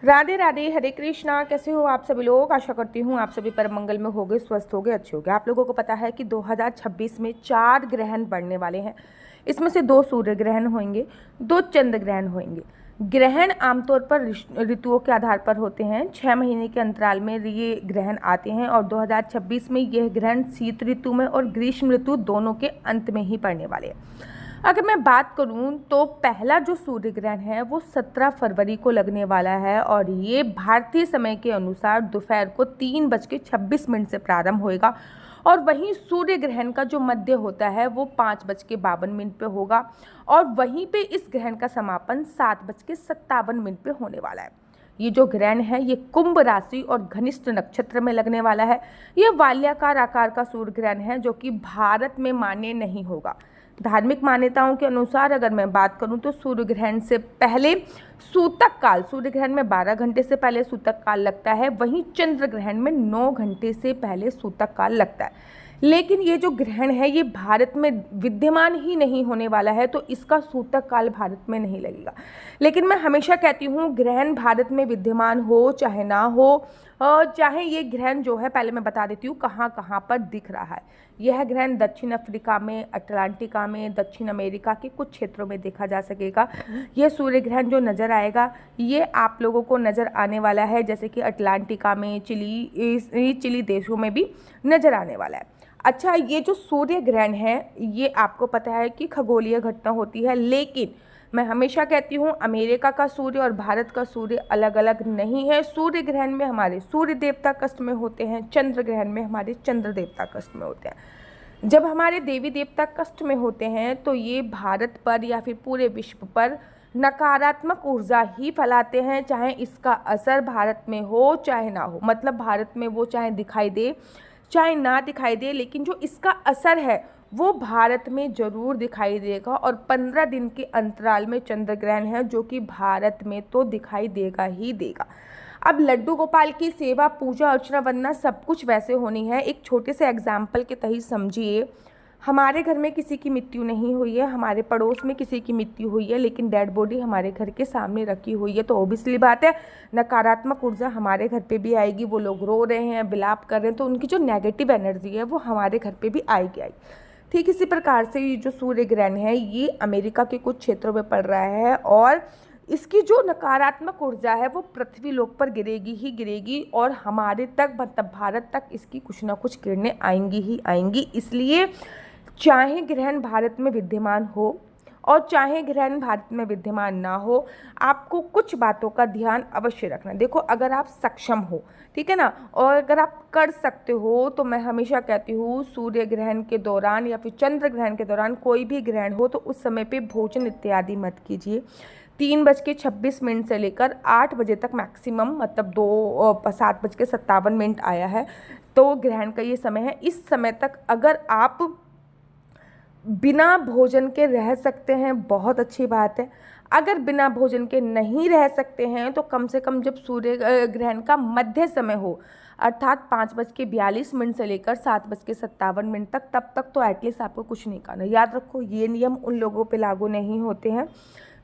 राधे राधे, हरे कृष्णा। कैसे हो आप सभी लोग? आशा करती हूँ आप सभी परम मंगल में होगे, स्वस्थ होगे, अच्छे होगे। आप लोगों को पता है कि 2026 में 4 ग्रहण पड़ने वाले हैं। इसमें से 2 सूर्य ग्रहण होंगे, 2 चंद्र ग्रहण होंगे। ग्रहण आमतौर पर ऋतुओं के आधार पर होते हैं। 6 महीने के अंतराल में ये ग्रहण आते हैं और 2026 में यह ग्रहण शीत ऋतु में और ग्रीष्म ऋतु दोनों के अंत में ही पड़ने वाले हैं। अगर मैं बात करूं तो पहला जो सूर्य ग्रहण है वो 17 फरवरी को लगने वाला है और ये भारतीय समय के अनुसार दोपहर को 3:26 से प्रारंभ होएगा। और वहीं सूर्य ग्रहण का जो मध्य होता है वो 5:52 पे होगा और वहीं पे इस ग्रहण का समापन 7:57 पे होने वाला है। ये जो ग्रहण है ये कुंभ राशि और घनिष्ठ नक्षत्र में लगने वाला है। ये वाल्याकार आकार का सूर्य ग्रहण है जो कि भारत में मान्य नहीं होगा। धार्मिक मान्यताओं के अनुसार अगर मैं बात करूं तो सूर्य ग्रहण से पहले सूतक काल, सूर्य ग्रहण में 12 घंटे से पहले सूतक काल लगता है, वहीं चंद्र ग्रहण में 9 घंटे से पहले सूतक काल लगता है। लेकिन ये जो ग्रहण है ये भारत में विद्यमान ही नहीं होने वाला है, तो इसका सूतक काल भारत में नहीं लगेगा। लेकिन मैं हमेशा कहती हूँ ग्रहण भारत में विद्यमान हो चाहे ना हो, चाहे ये ग्रहण जो है, पहले मैं बता देती हूँ कहाँ कहाँ पर दिख रहा है। यह ग्रहण दक्षिण अफ्रीका में, अटलांटिका में, दक्षिण अमेरिका के कुछ क्षेत्रों में देखा जा सकेगा। यह सूर्य ग्रहण जो नज़र आएगा ये आप लोगों को नज़र आने वाला है, जैसे कि अटलांटिका में, चिली देशों में भी नज़र आने वाला है। अच्छा, ये जो सूर्य ग्रहण है ये आपको पता है कि खगोलीय घटना होती है, लेकिन मैं हमेशा कहती हूँ अमेरिका का सूर्य और भारत का सूर्य अलग अलग नहीं है। सूर्य ग्रहण में हमारे सूर्य देवता कष्ट में होते हैं, चंद्र ग्रहण में हमारे चंद्र देवता कष्ट में होते हैं। जब हमारे देवी देवता कष्ट में होते हैं तो ये भारत पर या फिर पूरे विश्व पर नकारात्मक ऊर्जा ही फैलाते हैं, चाहे इसका असर भारत में हो चाहे ना हो। मतलब भारत में वो चाहे दिखाई दे चाहे ना दिखाई दे, लेकिन जो इसका असर है वो भारत में जरूर दिखाई देगा। और 15 दिन के अंतराल में चंद्र ग्रहण है जो कि भारत में तो दिखाई देगा ही देगा। अब लड्डू गोपाल की सेवा, पूजा अर्चना, वंदना सब कुछ वैसे होनी है। एक छोटे से एग्जाम्पल के तहत समझिए, हमारे घर में किसी की मृत्यु नहीं हुई है, हमारे पड़ोस में किसी की मृत्यु हुई है, लेकिन डेड बॉडी हमारे घर के सामने रखी हुई है, तो ऑब्वियसली बात है नकारात्मक ऊर्जा हमारे घर पे भी आएगी। वो लोग रो रहे हैं, विलाप कर रहे हैं, तो उनकी जो नेगेटिव एनर्जी है वो हमारे घर पे भी आएगी। ठीक इसी प्रकार से ये जो सूर्य ग्रहण है ये अमेरिका के कुछ क्षेत्रों में पड़ रहा है और इसकी जो नकारात्मक ऊर्जा है वो पृथ्वी लोक पर गिरेगी ही गिरेगी और हमारे तक, मतलब भारत तक इसकी कुछ ना कुछ किरणें आएंगी ही आएंगी। इसलिए चाहे ग्रहण भारत में विद्यमान हो और चाहे ग्रहण भारत में विद्यमान ना हो, आपको कुछ बातों का ध्यान अवश्य रखना। देखो, अगर आप सक्षम हो, ठीक है ना, और अगर आप कर सकते हो, तो मैं हमेशा कहती हूँ सूर्य ग्रहण के दौरान या फिर चंद्र ग्रहण के दौरान कोई भी ग्रहण हो तो उस समय पे भोजन इत्यादि मत कीजिए। 3:26 से लेकर 8 बजे तक मैक्सिमम, मतलब 7:57 आया है तो ग्रहण का ये समय है। इस समय तक अगर आप बिना भोजन के रह सकते हैं बहुत अच्छी बात है। अगर बिना भोजन के नहीं रह सकते हैं तो कम से कम जब सूर्य ग्रहण का मध्य समय हो, अर्थात 5:42 से लेकर 7:57 तक, तब तक तो एटलीस्ट आपको कुछ नहीं खाना। याद रखो ये नियम उन लोगों पे लागू नहीं होते हैं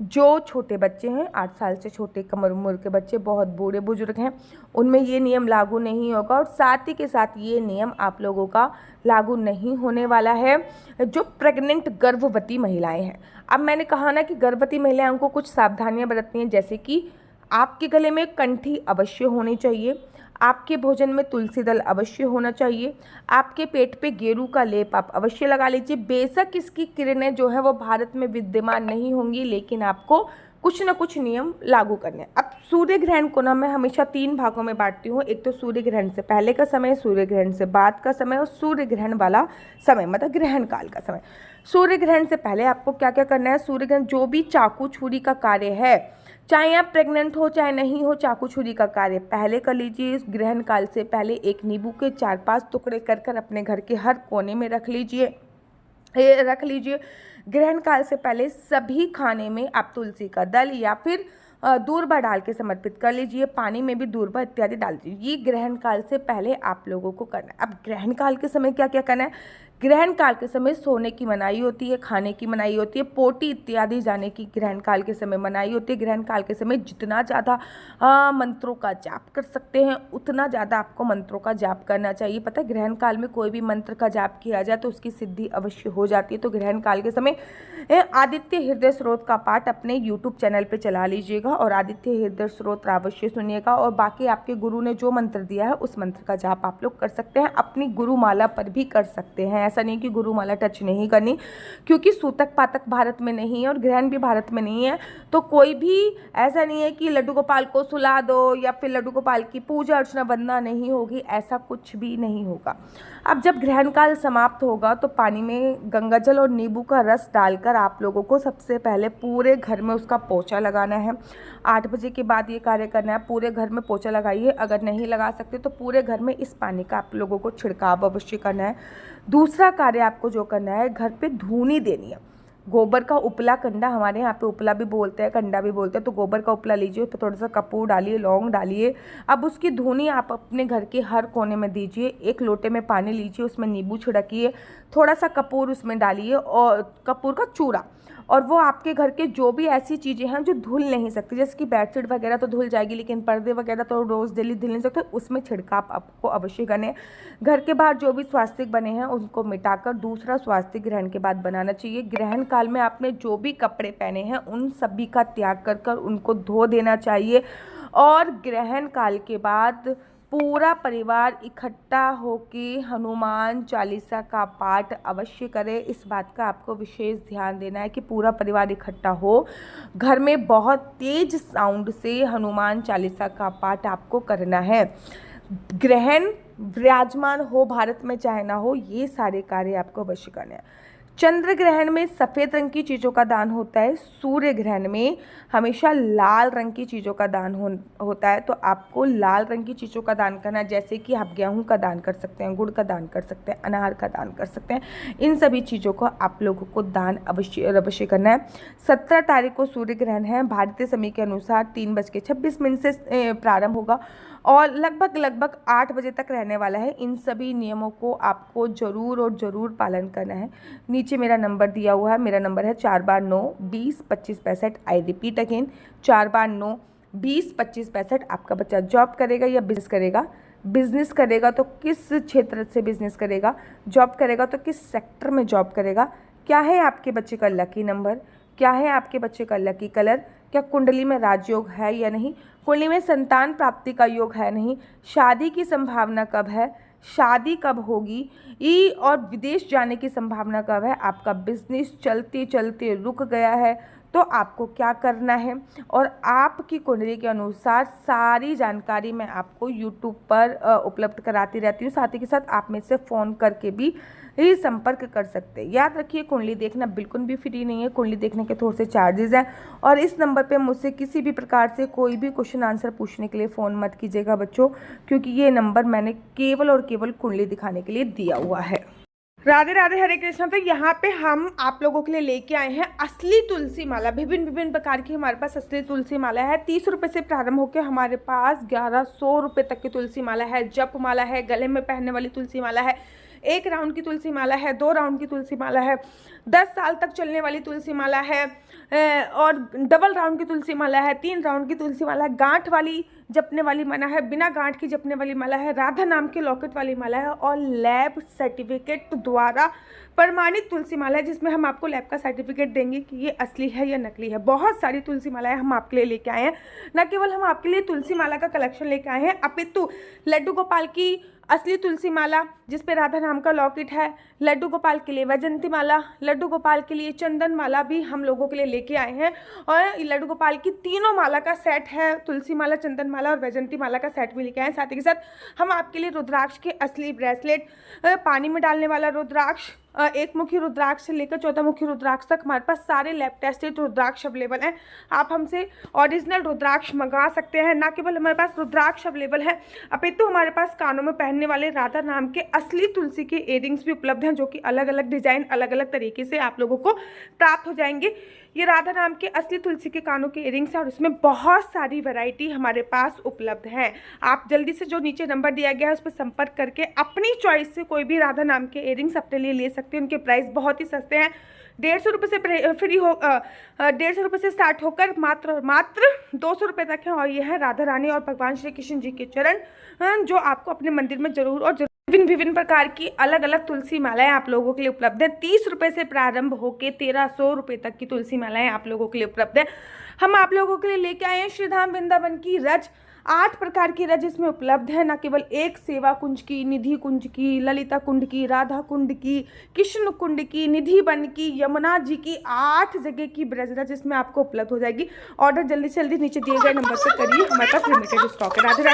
जो छोटे बच्चे हैं, 8 साल से छोटे कमर उम्र के बच्चे, बहुत बूढ़े बुजुर्ग हैं, उनमें ये नियम लागू नहीं होगा। और साथ ही के साथ ये नियम आप लोगों का लागू नहीं होने वाला है जो प्रेग्नेंट गर्भवती महिलाएं हैं। अब मैंने कहा ना कि गर्भवती महिलाओं को कुछ सावधानियां बरतनी है, जैसे कि आपके गले में कंठी अवश्य होनी चाहिए, आपके भोजन में तुलसी दल अवश्य होना चाहिए, आपके पेट पे गेरू का लेप आप अवश्य लगा लीजिए। बेशक इसकी किरणें जो है वो भारत में विद्यमान नहीं होंगी, लेकिन आपको कुछ ना कुछ नियम लागू करने हैं। अब सूर्य ग्रहण को ना मैं हमेशा 3 भागों में बांटती हूँ। एक तो सूर्य ग्रहण से पहले का समय, सूर्य ग्रहण से बाद का समय और सूर्य ग्रहण वाला समय, मतलब ग्रहण काल का समय। सूर्य ग्रहण से पहले आपको क्या क्या करना है? सूर्य ग्रहण जो भी चाकू छुरी का कार्य है, चाहे आप प्रेग्नेंट हो चाहे नहीं हो, चाकू छुरी का कार्य पहले कर लीजिए। ग्रहण काल से पहले एक नींबू के 4-5 टुकड़े कर कर अपने घर के हर कोने में रख लीजिए। ग्रहण काल से पहले सभी खाने में आप तुलसी का दल या फिर दूर्वा डाल के समर्पित कर लीजिए। पानी में भी दूर्वा इत्यादि डाल दीजिए। ये ग्रहण काल से पहले आप लोगों को करना है। अब ग्रहण काल के समय क्या क्या करना है? ग्रहण काल के समय सोने की मनाही होती है, खाने की मनाही होती है, पोटी इत्यादि जाने की ग्रहण काल के समय मनाही होती है। ग्रहण काल के समय जितना ज़्यादा मंत्रों का जाप कर सकते हैं उतना ज़्यादा आपको मंत्रों का जाप करना चाहिए। पता है ग्रहण काल में कोई भी मंत्र का जाप किया जाए तो उसकी सिद्धि अवश्य हो जाती है। तो ग्रहण काल के समय आदित्य हृदय स्रोत का पाठ अपने YouTube चैनल पे चला लीजिएगा और आदित्य हृदय स्रोत अवश्य सुनिएगा। और बाकी आपके गुरु ने जो मंत्र दिया है उस मंत्र का जाप आप लोग कर सकते हैं, अपनी गुरुमाला पर भी कर सकते हैं। ऐसा नहीं कि गुरुमाला टच नहीं करनी, क्योंकि सूतक पातक भारत में नहीं है और ग्रहण भी भारत में नहीं है। तो कोई भी ऐसा नहीं है कि लड्डू गोपाल को सुला दो या फिर लड्डू गोपाल की पूजा अर्चना वंदना नहीं होगी, ऐसा कुछ भी नहीं होगा। अब जब ग्रहण काल समाप्त होगा तो पानी में गंगाजल और नींबू का रस डालकर आप लोगों को सबसे पहले पूरे घर में उसका पोछा लगाना है। 8 बजे के बाद ये कार्य करना है। पूरे घर में पोछा लगाइए, अगर नहीं लगा सकते तो पूरे घर में इस पानी का आप लोगों को छिड़काव अवश्य करना है। दूसरा कार्य आपको जो करना है, घर पे धूनी देनी है। गोबर का उपला कंडा, हमारे यहाँ पे उपला भी बोलते हैं, कंडा भी बोलते हैं, तो गोबर का उपला लीजिए, उस पर थोड़ा सा कपूर डालिए, लौंग डालिए। अब उसकी धुनी आप अपने घर के हर कोने में दीजिए। एक लोटे में पानी लीजिए, उसमें नींबू छिड़किए, थोड़ा सा कपूर उसमें डालिए और कपूर का चूरा। और वो आपके घर के जो भी ऐसी चीज़ें हैं जो धुल नहीं सकती, जैसे कि बेडशीट वगैरह तो धुल जाएगी, लेकिन पर्दे वगैरह तो रोज़ डेली धुल नहीं सकते, उसमें छिड़काव आपको अवश्य करने। घर के बाहर जो भी स्वास्तिक बने हैं उनको मिटाकर दूसरा स्वास्तिक ग्रहण के बाद बनाना चाहिए। ग्रहण काल में आपने जो भी कपड़े पहने हैं उन सभी का त्याग कर कर उनको धो देना चाहिए। और ग्रहण काल के बाद पूरा परिवार इकट्ठा होकर हनुमान चालीसा का पाठ अवश्य करे। इस बात का आपको विशेष ध्यान देना है कि पूरा परिवार इकट्ठा हो, घर में बहुत तेज साउंड से हनुमान चालीसा का पाठ आपको करना है। ग्रहण विराजमान हो भारत में चाहे ना हो, ये सारे कार्य आपको अवश्य करने हैं। चंद्र ग्रहण में सफ़ेद रंग की चीज़ों का दान होता है, सूर्य ग्रहण में हमेशा लाल रंग की चीज़ों का दान होता है। तो आपको लाल रंग की चीज़ों का दान करना है, जैसे कि आप गेहूं का दान कर सकते हैं, गुड़ का दान कर सकते हैं, अनार का दान कर सकते हैं। इन सभी चीज़ों को आप लोगों को दान अवश्य करना है। 17 तारीख को सूर्य ग्रहण है, भारतीय समय के अनुसार 3:26 से प्रारंभ होगा और लगभग 8 बजे तक रहने वाला है। इन सभी नियमों को आपको ज़रूर और ज़रूर पालन करना है। नीचे मेरा नंबर दिया हुआ है, मेरा नंबर है 4/9-20-25-65। I repeat again, 4/9-20-25-65। आपका बच्चा जॉब करेगा या बिजनेस करेगा? बिजनेस करेगा तो किस क्षेत्र से बिजनेस करेगा? जॉब करेगा तो किस सेक्टर में जॉब करेगा? क्या है आपके बच्चे का लकी नंबर? क्या है आपके बच्चे का लकी कलर? क्या कुंडली में राजयोग है या नहीं? कुंडली में संतान प्राप्ति का योग है नहीं? शादी की संभावना कब है? शादी कब होगी? और विदेश जाने की संभावना कब है? आपका बिजनेस चलते चलते रुक गया है तो आपको क्या करना है? और आपकी कुंडली के अनुसार सारी जानकारी मैं आपको YouTube पर उपलब्ध कराती रहती हूँ। साथ ही के साथ आप मेरे से फ़ोन करके भी ही संपर्क कर सकते हैं। याद रखिए, कुंडली देखना बिल्कुल भी फ्री नहीं है, कुंडली देखने के थोड़े से चार्जेस हैं। और इस नंबर पे मुझसे किसी भी प्रकार से कोई भी क्वेश्चन आंसर पूछने के लिए फ़ोन मत कीजिएगा बच्चों, क्योंकि ये नंबर मैंने केवल और केवल कुंडली दिखाने के लिए दिया हुआ है। राधे राधे, हरे कृष्णा। तो यहाँ पे हम आप लोगों के लिए लेके आए हैं असली तुलसी माला। विभिन्न प्रकार की हमारे पास असली तुलसी माला है। 30 रुपये से प्रारंभ होकर हमारे पास 1100 रुपये तक की तुलसी माला है। जप माला है, गले में पहनने वाली तुलसी माला है, 1 राउंड की तुलसी माला है, 2 राउंड की तुलसी माला है, 10 साल तक चलने वाली तुलसी माला है, और डबल राउंड की तुलसी माला है, 3 राउंड की तुलसी माला है, गांठ वाली जपने वाली माला है, बिना गांठ की जपने वाली माला है, राधा नाम के लॉकेट वाली माला है, और लैब सर्टिफिकेट द्वारा प्रमाणित तुलसी माला है, जिसमें हम आपको लैब का सर्टिफिकेट देंगे कि ये असली है या नकली है। बहुत सारी तुलसी मालाएं हम आपके लिए लेके आए हैं। न केवल हम आपके लिए तुलसी माला का कलेक्शन लेके आए हैं, अपितु लड्डू गोपाल की असली तुलसी माला जिस पे राधा नाम का लॉकेट है, लड्डू गोपाल के लिए वैजंती माला, लड्डू गोपाल के लिए चंदन माला भी हम लोगों के लिए लेके आए हैं। और लड्डू गोपाल की तीनों माला का सेट है, तुलसी माला, चंदन माला और वैजंती माला का सेट भी लेके आए हैं। साथ ही के साथ हम आपके लिए रुद्राक्ष के असली ब्रेसलेट, पानी में डालने वाला रुद्राक्ष, 1 मुखी रुद्राक्ष से लेकर 14 मुखी रुद्राक्ष तक हमारे पास सारे लैब टेस्टेड रुद्राक्ष अवेलेबल हैं। आप हमसे ओरिजिनल रुद्राक्ष मंगा सकते हैं। ना केवल हमारे पास रुद्राक्ष अवेलेबल है, अपितु हमारे पास कानों में पहनने वाले राधा नाम के असली तुलसी के इयररिंग्स भी उपलब्ध हैं, जो कि अलग अलग डिजाइन, अलग अलग तरीके से आप लोगों को प्राप्त हो जाएंगे। ये राधा नाम के असली तुलसी के कानों के इयरिंग्स हैं और इसमें बहुत सारी वैरायटी हमारे पास उपलब्ध है। आप जल्दी से जो नीचे नंबर दिया गया है उस पर संपर्क करके अपनी चॉइस से कोई भी राधा नाम के इयरिंग्स अपने लिए ले सकते हैं। उनके प्राइस बहुत ही सस्ते हैं, 150 रुपये से फ्री हो 150 रुपये से स्टार्ट होकर मात्र 200 रुपये तक है। और ये है राधा रानी और भगवान श्री कृष्ण जी के चरण, जो आपको अपने मंदिर में जरूर और जरूर विभिन्न प्रकार की अलग अलग तुलसी मालाएं आप लोगों के लिए उपलब्ध है। 30 रुपये से प्रारंभ होकर 1300 रुपये तक की तुलसी मालाएं आप लोगों के लिए उपलब्ध है। हम आप लोगों के लिए लेके आए हैं श्रीधाम वृंदावन की रज, 8 प्रकार की रज इसमें उपलब्ध है। न केवल एक सेवा कुंज की, निधि कुंज की, ललिता कुंड की, राधा कुंड की, कृष्ण कुंड की, निधि वन की, यमुना जी की, 8 जगह की ब्रज रज इसमें आपको उपलब्ध हो जाएगी। ऑर्डर जल्दी से जल्दी नीचे दिए गए नंबर पर करिए, हमारे पास लिमिटेड स्टॉक है। राधे राधे।